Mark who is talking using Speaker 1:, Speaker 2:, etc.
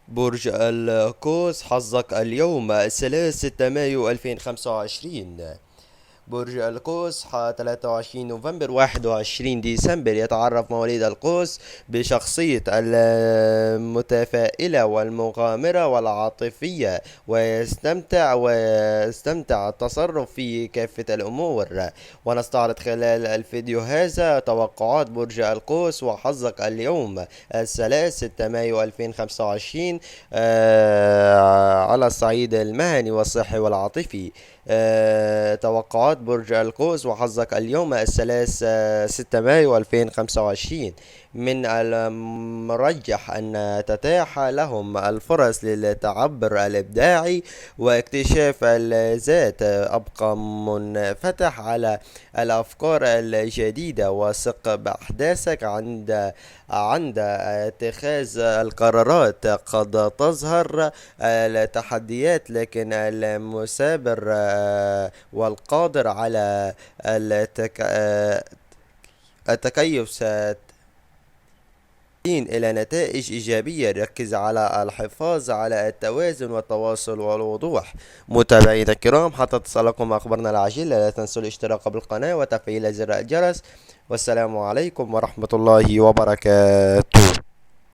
Speaker 1: برج القوس، حظك اليوم 3 مايو 2025. برج القوس 23 نوفمبر 21 ديسمبر. يتعرف مواليد القوس بشخصية المتفائلة والمغامرة والعاطفية، ويستمتع التصرف في كافة الأمور. ونستعرض خلال الفيديو هذا توقعات برج القوس وحظك اليوم الثلاث 6 مايو 2025 على الصعيد المهني والصحي والعاطفي. توقعات برج القوس وحظك اليوم الثلاث 6 مايو 2025. من المرجح أن تتاح لهم الفرص للتعبر الإبداعي واكتشاف الذات. أبقى منفتح على الأفكار الجديدة، وثق بأحداثك عند اتخاذ القرارات. قد تظهر التحديات، لكن المثابر والقادر على التكيف ستين إلى نتائج إيجابية. ركز على الحفاظ على التوازن والتواصل والوضوح. متابعينا الكرام، حتى تصلكم أخبارنا العاجلة لا تنسوا الاشتراك بالقناة وتفعيل زر الجرس. والسلام عليكم ورحمة الله وبركاته.